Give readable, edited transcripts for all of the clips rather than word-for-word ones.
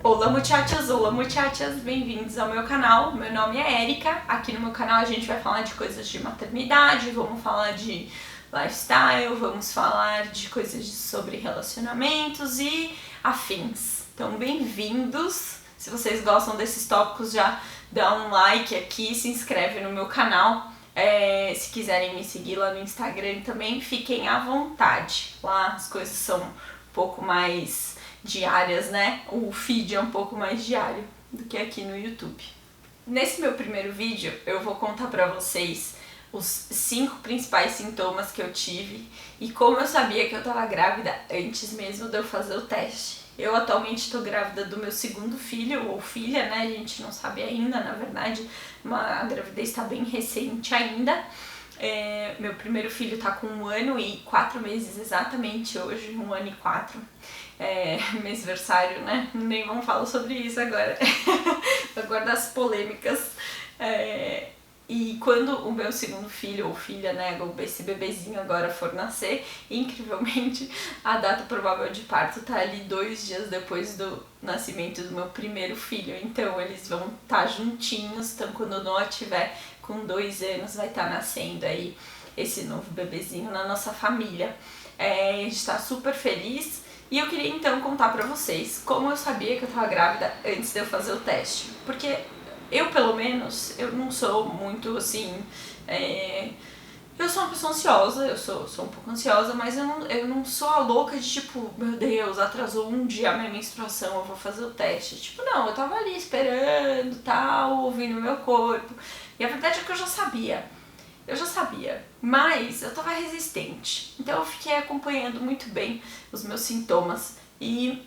Olá muchachas, bem-vindos ao meu canal. Meu nome é Erika. Aqui no meu canal a gente vai falar de coisas de maternidade, vamos falar de lifestyle, vamos falar de coisas sobre relacionamentos e afins. Então, bem-vindos. Se vocês gostam desses tópicos, já dá um like aqui, se inscreve no meu canal. Se quiserem me seguir lá no Instagram também, fiquem à vontade. Lá as coisas são um pouco mais diárias, né? O feed é um pouco mais diário do que aqui no YouTube. Nesse meu primeiro vídeo, eu vou contar pra vocês os 5 principais sintomas que eu tive e como eu sabia que eu tava grávida antes mesmo de eu fazer o teste. Eu atualmente tô grávida do meu segundo filho, ou filha, né? A gente não sabe ainda, na verdade, a gravidez tá bem recente ainda. Meu primeiro filho tá com 1 ano e 4 meses exatamente hoje, 1 ano e 4. Mêsversário, né? Nem vamos falar sobre isso agora. Vou guardar as polêmicas. E quando o meu segundo filho ou filha, né, esse bebezinho agora for nascer, incrivelmente a data provável de parto tá ali 2 dias depois do nascimento do meu primeiro filho. Então eles vão estar juntinhos, então quando o Noah tiver com 2 anos vai estar nascendo aí esse novo bebezinho na nossa família. A gente tá super feliz. E eu queria então contar pra vocês como eu sabia que eu tava grávida antes de eu fazer o teste. Porque eu, pelo menos, eu não sou muito assim... Eu sou uma pessoa ansiosa, eu sou um pouco ansiosa, mas eu não sou a louca de tipo, meu Deus, atrasou um dia a minha menstruação, eu vou fazer o teste. Tipo, não, eu tava ali esperando, tal, ouvindo o meu corpo. E a verdade é que eu já sabia, mas eu tava resistente. Então eu fiquei acompanhando muito bem os meus sintomas e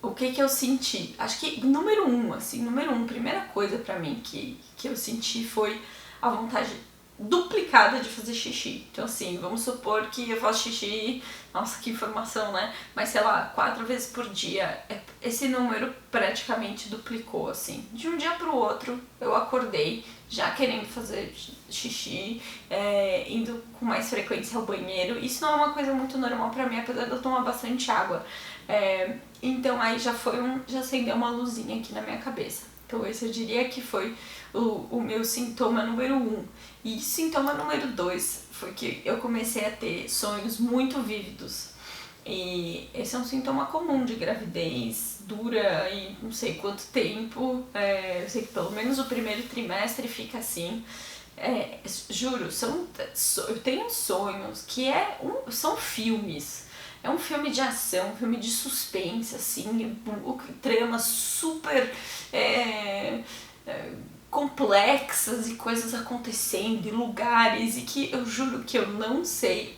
o que eu senti. Acho que número 1, primeira coisa pra mim que eu senti foi a vontade duplicada de fazer xixi. Então assim, vamos supor que eu faço xixi, nossa, que informação, né? Mas sei lá, 4 vezes por dia, esse número praticamente duplicou, assim. De um dia pro outro, eu acordei já querendo fazer xixi, indo com mais frequência ao banheiro. Isso não é uma coisa muito normal pra mim, apesar de eu tomar bastante água. Então aí já acendeu uma luzinha aqui na minha cabeça. Então esse eu diria que foi o meu sintoma número 1. E sintoma número 2 foi que eu comecei a ter sonhos muito vívidos. E esse é um sintoma comum de gravidez, dura e não sei quanto tempo. Eu sei que pelo menos o primeiro trimestre fica assim. Juro, eu tenho sonhos que são filmes. É um filme de ação, um filme de suspense, assim, tramas super complexas e coisas acontecendo, e lugares, e que eu juro que eu não sei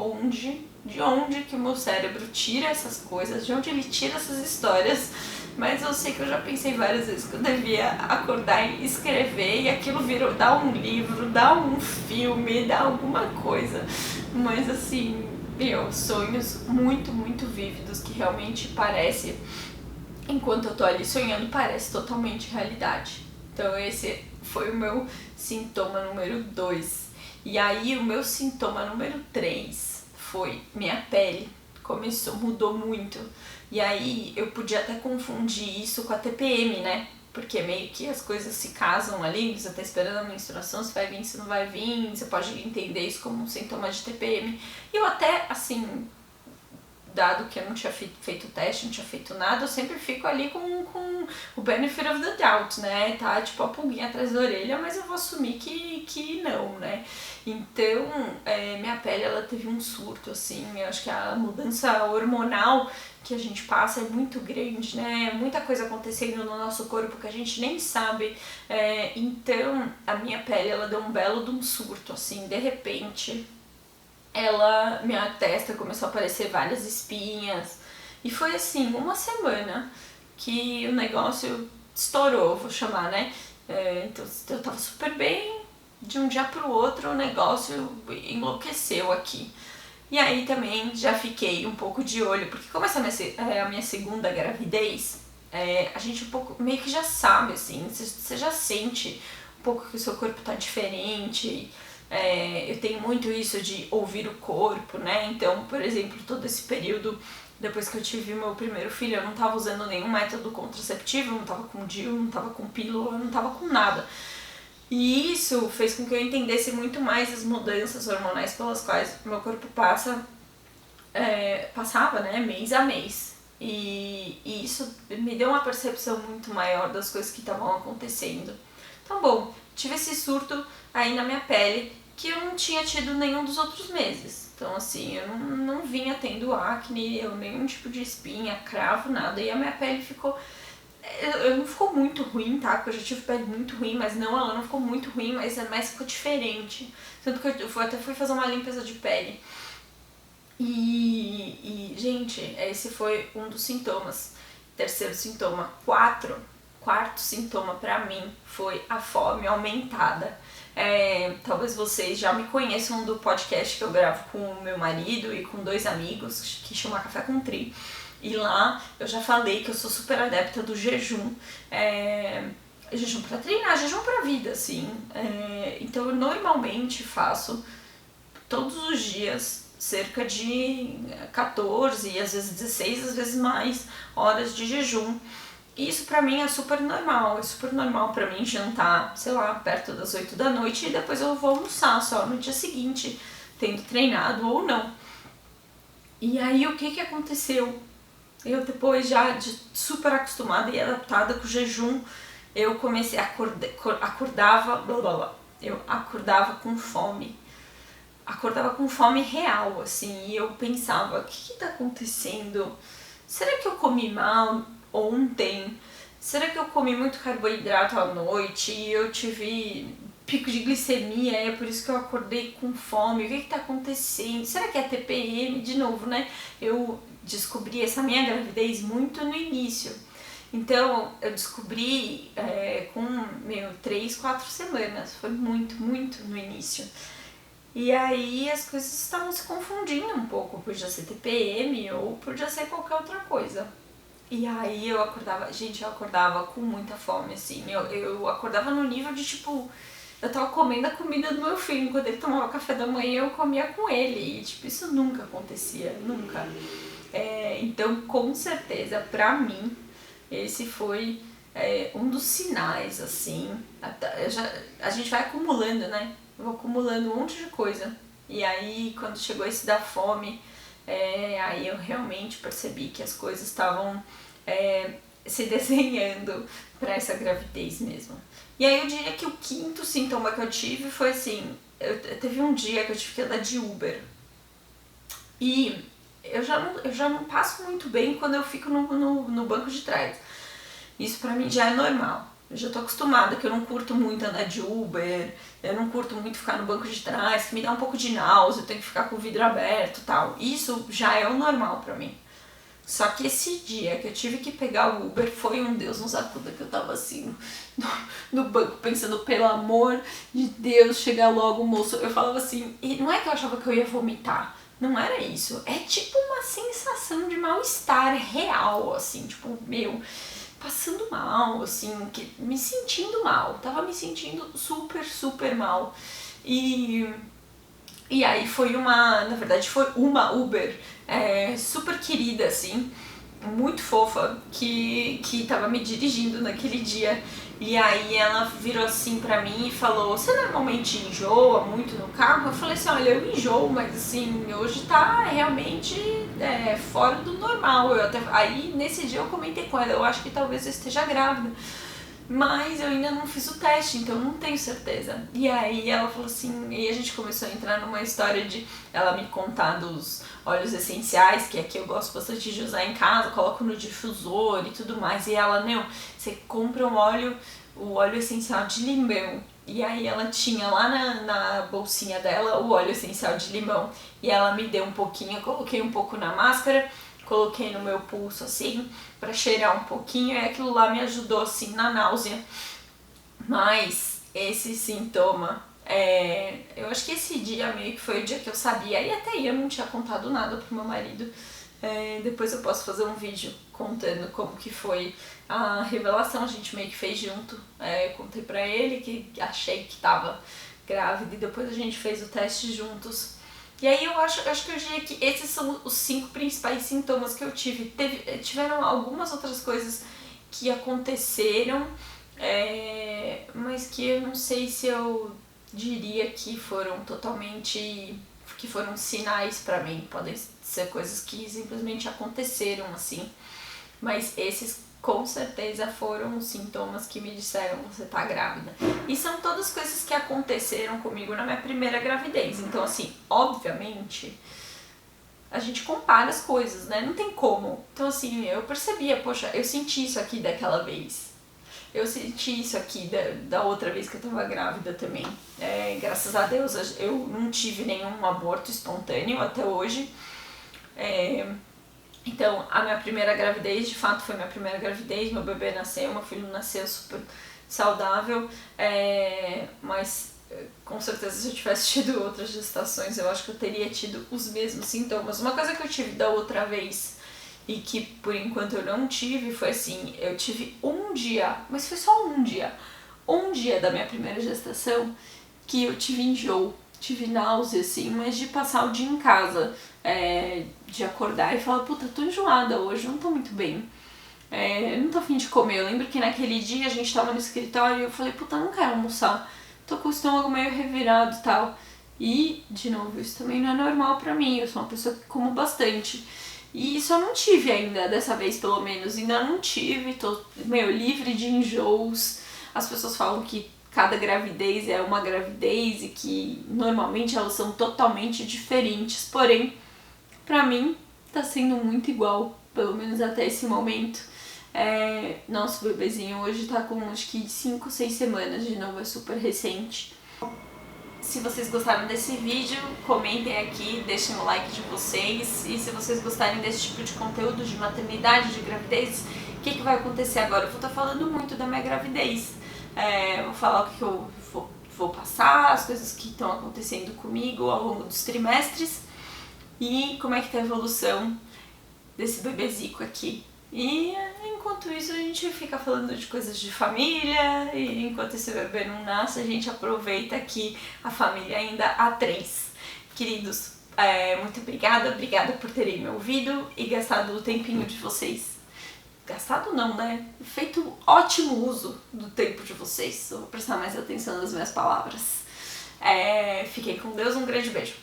de onde que o meu cérebro tira essas coisas, de onde ele tira essas histórias, mas eu sei que eu já pensei várias vezes que eu devia acordar e escrever, e aquilo dá um livro, dá um filme, dá alguma coisa, mas assim... sonhos muito, muito vívidos que realmente parece, enquanto eu tô ali sonhando, parece totalmente realidade. Então esse foi o meu sintoma número 2. E aí o meu sintoma número 3 foi minha pele. Mudou muito. E aí eu podia até confundir isso com a TPM, né? Porque meio que as coisas se casam ali, você tá esperando a menstruação, se vai vir, se não vai vir, você pode entender isso como um sintoma de TPM. E eu até, assim, dado que eu não tinha feito teste, não tinha feito nada, eu sempre fico ali com o benefit of the doubt, né? Tá tipo a pulguinha atrás da orelha, mas eu vou assumir que não, né? Então, minha pele, ela teve um surto, assim, eu acho que a mudança hormonal que a gente passa é muito grande, né? Muita coisa acontecendo no nosso corpo que a gente nem sabe. Então, a minha pele, ela deu um belo de um surto, assim, de repente. Minha testa começou a aparecer várias espinhas. E foi assim, 1 semana que o negócio estourou, vou chamar, né? Então, eu tava super bem, de um dia pro outro o negócio enlouqueceu aqui. E aí também já fiquei um pouco de olho, porque como essa é a minha segunda gravidez, a gente um pouco meio que já sabe, assim, você já sente um pouco que o seu corpo tá diferente. Eu tenho muito isso de ouvir o corpo, né? Então, por exemplo, todo esse período Depois que eu tive meu primeiro filho, eu não tava usando nenhum método contraceptivo, eu não tava com DIU, não tava com pílula, eu não tava com nada. E isso fez com que eu entendesse muito mais as mudanças hormonais pelas quais meu corpo passava, né, mês a mês. E isso me deu uma percepção muito maior das coisas que estavam acontecendo. Então, bom, tive esse surto aí na minha pele que eu não tinha tido nenhum dos outros meses. Então, assim, eu não vinha tendo acne, nenhum tipo de espinha, cravo, nada. E a minha pele ficou... não ficou muito ruim, tá? Porque eu já tive pele muito ruim, mas não, ela não ficou muito ruim, mas ficou diferente. Tanto que eu até fui fazer uma limpeza de pele. E gente, esse foi um dos sintomas. Terceiro sintoma. Quarto sintoma pra mim foi a fome aumentada. Talvez vocês já me conheçam do podcast que eu gravo com o meu marido e com 2 amigos, que chama Café com Tri. E lá eu já falei que eu sou super adepta do jejum. Jejum pra treinar, jejum pra vida, assim. Então eu normalmente faço todos os dias cerca de 14, às vezes 16, às vezes mais horas de jejum. E isso pra mim é super normal pra mim jantar, sei lá, perto das 8 da noite e depois eu vou almoçar só no dia seguinte, tendo treinado ou não. E aí o que aconteceu? Eu depois já de super acostumada e adaptada com o jejum, eu comecei a eu acordava com fome. Acordava com fome real, assim, e eu pensava, o que tá acontecendo? Será que eu comi mal ontem? Será que eu comi muito carboidrato à noite e eu tive pico de glicemia e é por isso que eu acordei com fome? O que tá acontecendo? Será que é TPM? De novo, né? Eu descobri essa minha gravidez muito no início. Então, eu descobri com 3, 4 semanas. Foi muito no início. E aí as coisas estavam se confundindo um pouco, podia ser TPM ou podia ser qualquer outra coisa. E aí eu acordava com muita fome, assim, eu acordava no nível de tipo, eu tava comendo a comida do meu filho, quando ele tomava café da manhã eu comia com ele, e tipo, isso nunca acontecia, nunca. Então com certeza, pra mim, esse foi um dos sinais, assim, a gente vai acumulando, né? Eu vou acumulando um monte de coisa. E aí, quando chegou esse da fome, aí eu realmente percebi que as coisas estavam se desenhando para essa gravidez mesmo. E aí eu diria que o quinto sintoma que eu tive foi assim, teve um dia que eu tive que andar de Uber. E eu já não passo muito bem quando eu fico no banco de trás. Isso pra mim já é normal. Eu já tô acostumada que eu não curto muito andar de Uber, eu não curto muito ficar no banco de trás, que me dá um pouco de náusea, eu tenho que ficar com o vidro aberto e tal. Isso já é o normal pra mim. Só que esse dia que eu tive que pegar o Uber foi um Deus nos acuda, que eu tava assim no banco pensando, pelo amor de Deus, chegar logo, moço. Eu falava assim, e não é que eu achava que eu ia vomitar, não era isso. É tipo uma sensação de mal-estar real, assim, tipo, passando mal, assim, me sentindo mal, tava me sentindo super mal. E aí na verdade foi uma Uber super querida, assim, muito fofa, que tava me dirigindo naquele dia. E aí ela virou assim pra mim e falou, você normalmente enjoa muito no carro? Eu falei assim, olha, eu enjoo, mas assim, hoje tá realmente fora do normal. Aí nesse dia eu comentei com ela, eu acho que talvez eu esteja grávida. Mas eu ainda não fiz o teste, então eu não tenho certeza. E aí ela falou assim, e a gente começou a entrar numa história de ela me contar dos óleos essenciais, que aqui eu gosto bastante de usar em casa, coloco no difusor e tudo mais. E ela, você compra o óleo essencial de limão. E aí ela tinha lá na bolsinha dela o óleo essencial de limão. E ela me deu um pouquinho, eu coloquei um pouco na máscara, coloquei no meu pulso assim, pra cheirar um pouquinho, e aquilo lá me ajudou assim na náusea. Mas esse sintoma, eu acho que esse dia meio que foi o dia que eu sabia, e até aí eu não tinha contado nada pro meu marido. Depois eu posso fazer um vídeo contando como que foi a revelação, a gente meio que fez junto. Contei pra ele que achei que tava grávida e depois a gente fez o teste juntos. E aí eu acho que eu diria que esses são os 5 principais sintomas que eu tive. Tiveram algumas outras coisas que aconteceram, mas que eu não sei se eu diria que foram totalmente, que foram sinais pra mim. Podem ser coisas que simplesmente aconteceram assim, mas esses com certeza foram os sintomas que me disseram: você tá grávida. E são todas coisas que aconteceram comigo na minha primeira gravidez. Então assim, obviamente a gente compara as coisas, né? Não tem como. Então assim, eu percebia, poxa, eu senti isso aqui daquela vez. Eu senti isso aqui da outra vez que eu tava grávida também. Graças a Deus eu não tive nenhum aborto espontâneo até hoje. Então, a minha primeira gravidez, de fato, foi minha primeira gravidez. Meu bebê nasceu, meu filho nasceu super saudável. Mas, com certeza, se eu tivesse tido outras gestações, eu acho que eu teria tido os mesmos sintomas. Uma coisa que eu tive da outra vez e que, por enquanto, eu não tive, foi assim, eu tive um dia, mas foi só um dia da minha primeira gestação que eu tive enjoo. Tive náusea, assim, mas de passar o dia em casa, de acordar e falar: puta, tô enjoada hoje, não tô muito bem, não tô a fim de comer. Eu lembro que naquele dia a gente tava no escritório e eu falei: puta, não quero almoçar, tô com o estômago meio revirado e tal. E, de novo, isso também não é normal pra mim, eu sou uma pessoa que como bastante. E isso eu não tive ainda, dessa vez pelo menos, ainda não tive, tô meio livre de enjoos. As pessoas falam que cada gravidez é uma gravidez e que normalmente elas são totalmente diferentes, porém, pra mim, tá sendo muito igual, pelo menos até esse momento. Nosso bebezinho hoje tá com acho que 5, 6 semanas, de novo, é super recente. Se vocês gostaram desse vídeo, comentem aqui, deixem o like de vocês. E se vocês gostarem desse tipo de conteúdo de maternidade, de gravidez, o que vai acontecer agora? Eu vou estar falando muito da minha gravidez. Vou falar o que eu vou passar, as coisas que estão acontecendo comigo ao longo dos trimestres e como é que tá a evolução desse bebezico aqui. E enquanto isso a gente fica falando de coisas de família, e enquanto esse bebê não nasce a gente aproveita que a família ainda há 3. Queridos, muito obrigada por terem me ouvido e gastado o tempinho de vocês. Gastado não, né? Feito ótimo uso do tempo de vocês. Eu vou prestar mais atenção nas minhas palavras. Fiquem com Deus, um grande beijo.